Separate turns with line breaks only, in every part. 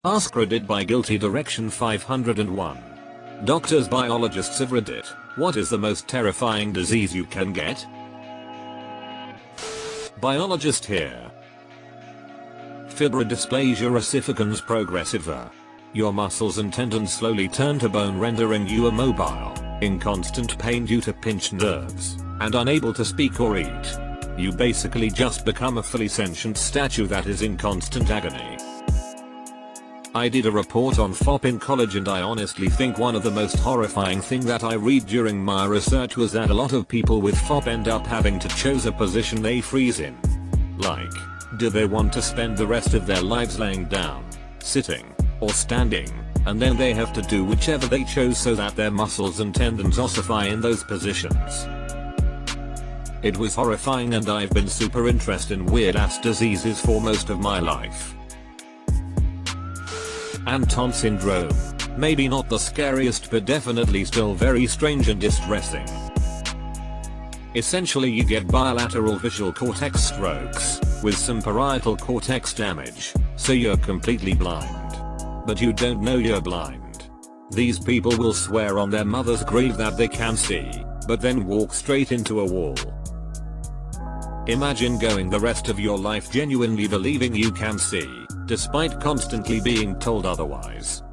AskReddit by Guilty Direction 501. Doctors biologists of Reddit, what is the most terrifying disease you can get? Biologist here. Fibrodysplasia ossificans progressiva. Your muscles and tendons slowly turn to bone, rendering you immobile, in constant pain due to pinched nerves, and unable to speak or eat. You basically just become a fully sentient statue that is in constant agony. I did a report on FOP in college, and I honestly think one of the most horrifying thing that I read during my research was that a lot of people with FOP end up having to choose a position they freeze in. Like, do they want to spend the rest of their lives laying down, sitting, or standing, and then they have to do whichever they chose so that their muscles and tendons ossify in those positions. It was horrifying, and I've been super interested in weird ass diseases for most of my life. Anton syndrome. Maybe not the scariest, but definitely still very strange and distressing. Essentially, you get bilateral visual cortex strokes, with some parietal cortex damage, so you're completely blind. But you don't know you're blind. These people will swear on their mother's grave that they can see, but then walk straight into a wall. Imagine going the rest of your life genuinely believing you can see, despite constantly being told otherwise.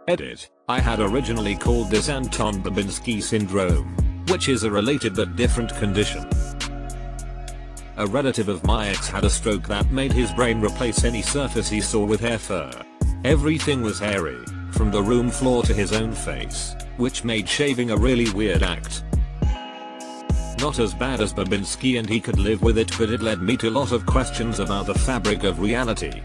Edit. I had originally called this Anton Babinski syndrome, which is a related but different condition. A relative of my ex had a stroke that made his brain replace any surface he saw with hair fur. Everything was hairy, from the room floor to his own face, which made shaving a really weird act. Not as bad as Babinski, and he could live with it, but it led me to a lot of questions about the fabric of reality.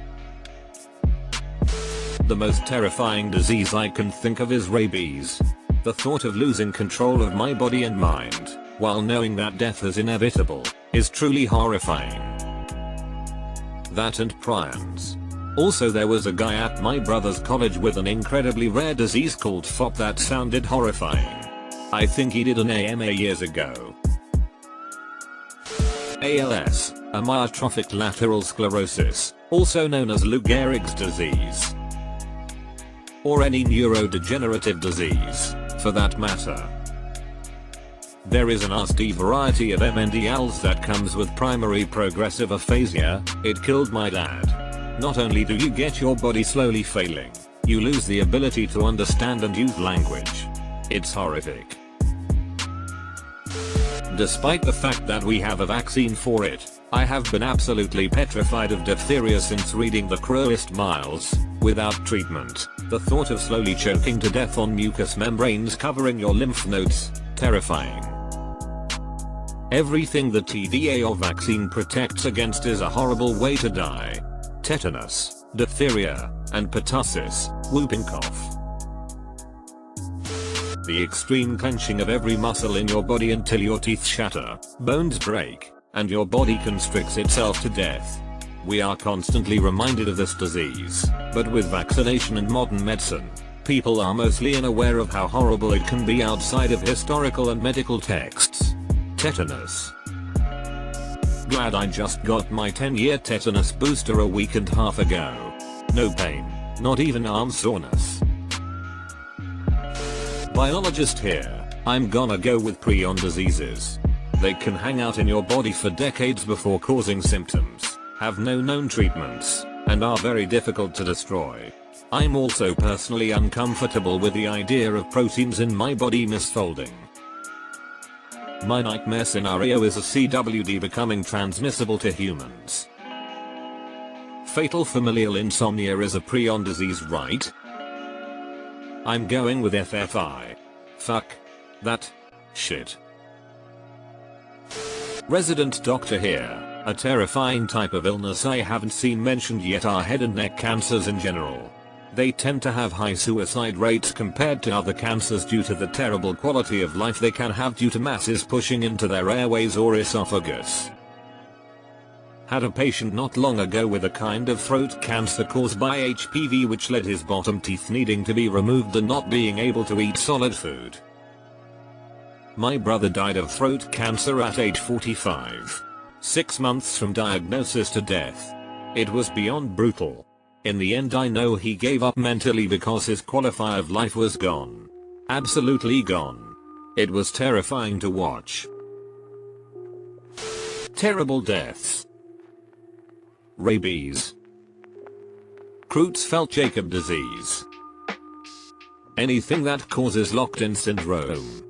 The most terrifying disease I can think of is rabies. The thought of losing control of my body and mind, while knowing that death is inevitable, is truly horrifying. That and prions. Also, there was a guy at my brother's college with an incredibly rare disease called FOP that sounded horrifying. I think he did an AMA years ago. ALS, amyotrophic lateral sclerosis, also known as Lou Gehrig's disease. Or any neurodegenerative disease, for that matter. There is a nasty variety of MNDLs that comes with primary progressive aphasia. It killed my dad. Not only do you get your body slowly failing, you lose the ability to understand and use language. It's horrific. Despite the fact that we have a vaccine for it, I have been absolutely petrified of diphtheria since reading The Cruelest Miles. Without treatment, the thought of slowly choking to death on mucous membranes covering your lymph nodes, terrifying. Everything the TDA or vaccine protects against is a horrible way to die. Tetanus, diphtheria, and pertussis, whooping cough. The extreme clenching of every muscle in your body until your teeth shatter, bones break, and your body constricts itself to death. We are constantly reminded of this disease, but with vaccination and modern medicine, people are mostly unaware of how horrible it can be outside of historical and medical texts. Tetanus. Glad I just got my 10-year tetanus booster a week and a half ago. No pain, not even arm soreness. Biologist here. I'm gonna go with prion diseases. They can hang out in your body for decades before causing symptoms, have no known treatments, and are very difficult to destroy. I'm also personally uncomfortable with the idea of proteins in my body misfolding. My nightmare scenario is a CWD becoming transmissible to humans. Fatal familial insomnia is a prion disease, right? I'm going with FFI. Fuck that shit. Resident doctor here. A terrifying type of illness I haven't seen mentioned yet are head and neck cancers in general. They tend to have high suicide rates compared to other cancers due to the terrible quality of life they can have due to masses pushing into their airways or esophagus. Had a patient not long ago with a kind of throat cancer caused by HPV, which led his bottom teeth needing to be removed and not being able to eat solid food. My brother died of throat cancer at age 45. 6 months from diagnosis to death. It was beyond brutal. In the end I know he gave up mentally because his qualifier of life was gone. Absolutely gone. It was terrifying to watch. Terrible deaths. Rabies. Creutzfeldt-Jakob disease. Anything that causes locked-in syndrome.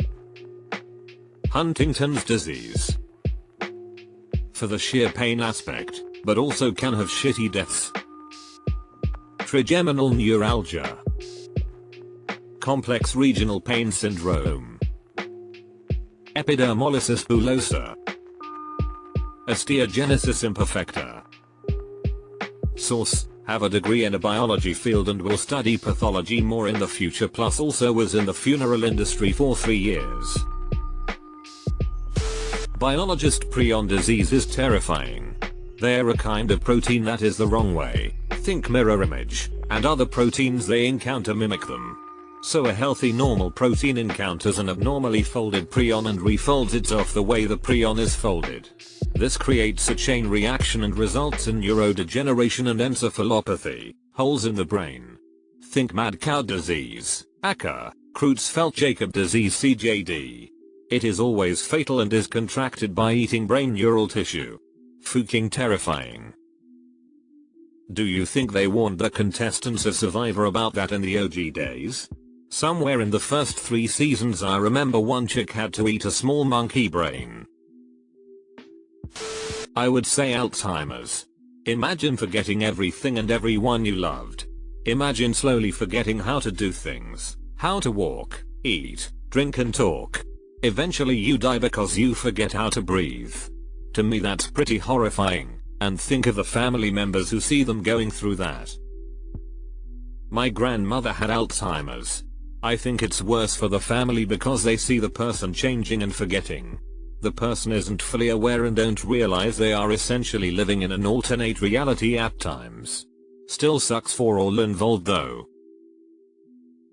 Huntington's disease. For the sheer pain aspect, but also can have shitty deaths. Trigeminal neuralgia. Complex regional pain syndrome. Epidermolysis bullosa. Osteogenesis imperfecta. Source: have a degree in a biology field and will study pathology more in the future, plus also was in the funeral industry for 3 years. Biologist prion disease is terrifying. They're a kind of protein that is the wrong way, think mirror image, and other proteins they encounter mimic them. So a healthy normal protein encounters an abnormally folded prion and refolds itself the way the prion is folded. This creates a chain reaction and results in neurodegeneration and encephalopathy, holes in the brain. Think mad cow disease, ACA, Creutzfeldt-Jakob disease CJD. It is always fatal and is contracted by eating brain neural tissue. Fucking terrifying. Do you think they warned the contestants of Survivor about that in the OG days? Somewhere in the first 3 seasons I remember one chick had to eat a small monkey brain. I would say Alzheimer's. Imagine forgetting everything and everyone you loved. Imagine slowly forgetting how to do things, how to walk, eat, drink and talk. Eventually you die because you forget how to breathe. To me that's pretty horrifying, and think of the family members who see them going through that. My grandmother had Alzheimer's. I think it's worse for the family because they see the person changing and forgetting. The person isn't fully aware and don't realize they are essentially living in an alternate reality at times. Still sucks for all involved though.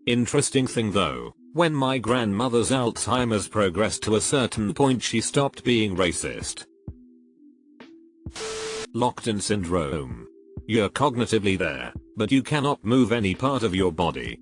Interesting thing though, when my grandmother's Alzheimer's progressed to a certain point she stopped being racist. Locked-in syndrome. You're cognitively there, but you cannot move any part of your body.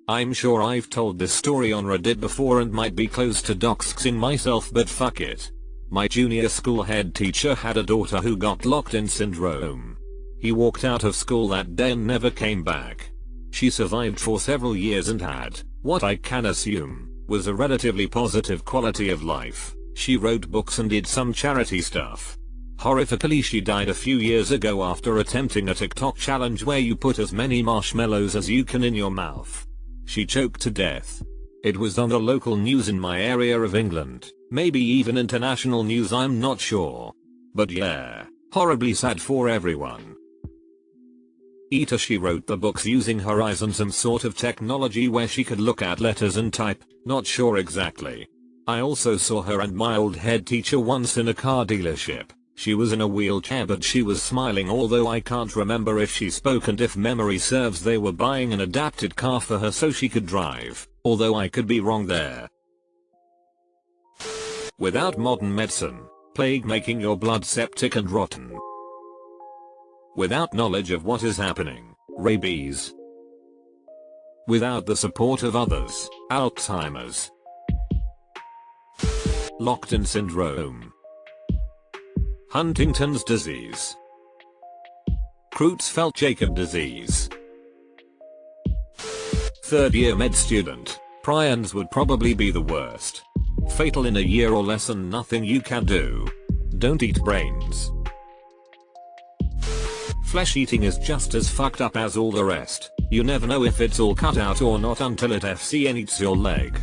I'm sure I've told this story on Reddit before and might be close to doxing myself, but fuck it. My junior school head teacher had a daughter who got locked-in syndrome. He walked out of school that day and never came back. She survived for several years and had, what I can assume, was a relatively positive quality of life. She wrote books and did some charity stuff. Horrifically she died a few years ago after attempting a TikTok challenge where you put as many marshmallows as you can in your mouth. She choked to death. It was on the local news in my area of England, maybe even international news, I'm not sure. But yeah, horribly sad for everyone. She wrote the books using her eyes and some sort of technology where she could look at letters and type, not sure exactly. I also saw her and my old head teacher once in a car dealership. She was in a wheelchair but she was smiling, although I can't remember if she spoke, and if memory serves they were buying an adapted car for her so she could drive, although I could be wrong there. Without modern medicine, plague making your blood septic and rotten. Without knowledge of what is happening, rabies. Without the support of others, Alzheimer's. Locked-in syndrome. Huntington's disease. Creutzfeldt-Jakob disease. Third year med student, prions would probably be the worst. Fatal in a year or less and nothing you can do. Don't eat brains. Flesh eating is just as fucked up as all the rest. You never know if it's all cut out or not until it FCN eats your leg.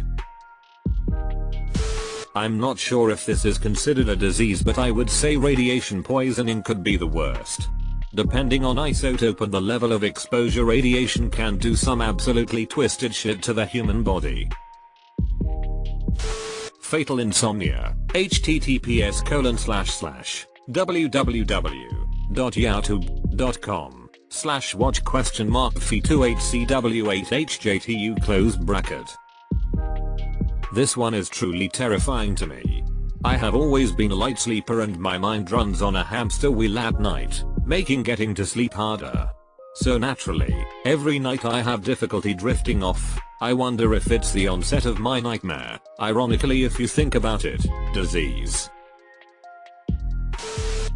I'm not sure if this is considered a disease, but I would say radiation poisoning could be the worst. Depending on isotope and the level of exposure, radiation can do some absolutely twisted shit to the human body. Fatal insomnia. https://www.youtube.com/watch?fee28cw8hjtu. This one is truly terrifying to me. I have always been a light sleeper and my mind runs on a hamster wheel at night. making getting to sleep harder. So naturally, every night I have difficulty drifting off. I wonder if it's the onset of my nightmare, ironically if you think about it, disease.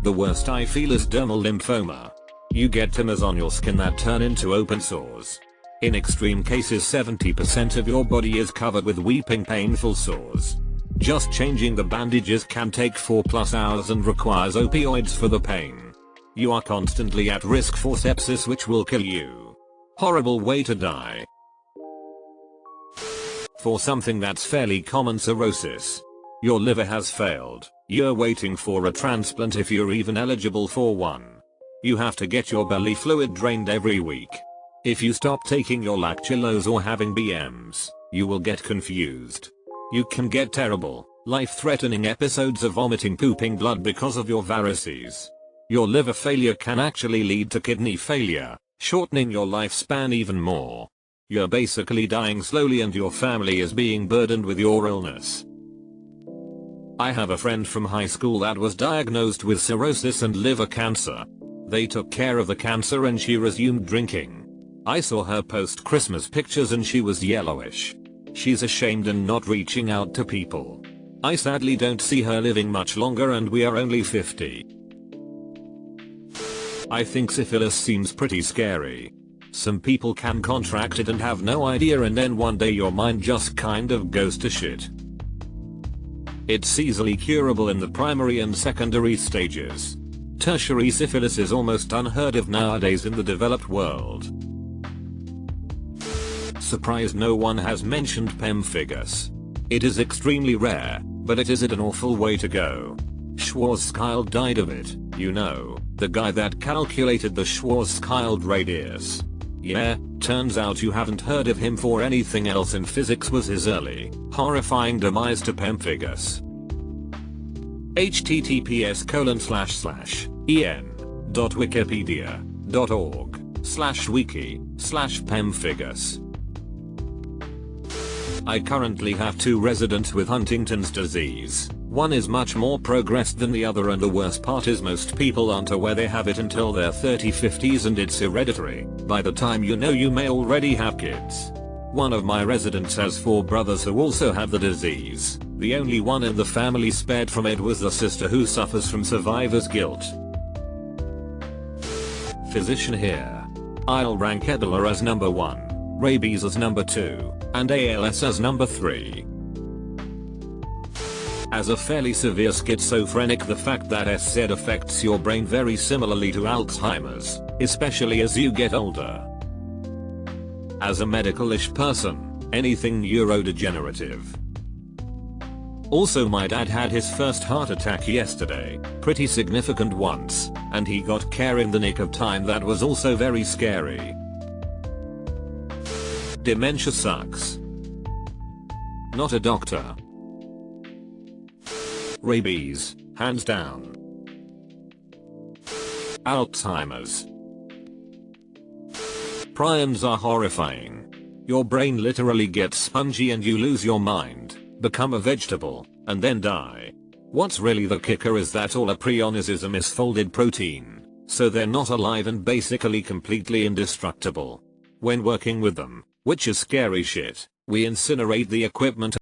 The worst I feel is dermal lymphoma. You get tumors on your skin that turn into open sores. In extreme cases 70% of your body is covered with weeping painful sores. Just changing the bandages can take 4+ hours and requires opioids for the pain. You are constantly at risk for sepsis, which will kill you. Horrible way to die. For something that's fairly common, cirrhosis. Your liver has failed. You're waiting for a transplant if you're even eligible for one. You have to get your belly fluid drained every week. If you stop taking your lactulose or having BMs, you will get confused. You can get terrible, life-threatening episodes of vomiting, pooping blood because of your varices. Your liver failure can actually lead to kidney failure, shortening your lifespan even more. You're basically dying slowly and your family is being burdened with your illness. I have a friend from high school that was diagnosed with cirrhosis and liver cancer. They took care of the cancer and she resumed drinking. I saw her post Christmas pictures and she was yellowish. She's ashamed and not reaching out to people. I sadly don't see her living much longer and we are only 50. I think syphilis seems pretty scary. Some people can contract it and have no idea, and then one day your mind just kind of goes to shit. It's easily curable in the primary and secondary stages. Tertiary syphilis is almost unheard of nowadays in the developed world. Surprised no one has mentioned pemphigus. It is extremely rare, but it is an awful way to go. Schwarzschild died of it, you know, the guy that calculated the Schwarzschild radius. Yeah, turns out you haven't heard of him, for anything else in physics was his early, horrifying demise to pemphigus. https://en.wikipedia.org/wiki/pemphigus. I currently have 2 residents with Huntington's disease. One is much more progressed than the other, and the worst part is most people aren't aware they have it until their 30-50s, and it's hereditary. By the time you know, you may already have kids. One of my residents has 4 brothers who also have the disease. The only one in the family spared from it was the sister, who suffers from survivor's guilt. Physician here. I'll rank Ebola as number 1, rabies as number 2, and ALS as number 3. As a fairly severe schizophrenic, the fact that SZ affects your brain very similarly to Alzheimer's, especially as you get older. As a medical-ish person, anything neurodegenerative. Also, my dad had his first heart attack yesterday, pretty significant once, and he got care in the nick of time. That was also very scary. Dementia sucks. Not a doctor. Rabies, hands down. Alzheimer's. Prions are horrifying. Your brain literally gets spongy and you lose your mind, become a vegetable, and then die. What's really the kicker is that all a prion is a misfolded protein, so they're not alive and basically completely indestructible. When working with them, which is scary shit, we incinerate the equipment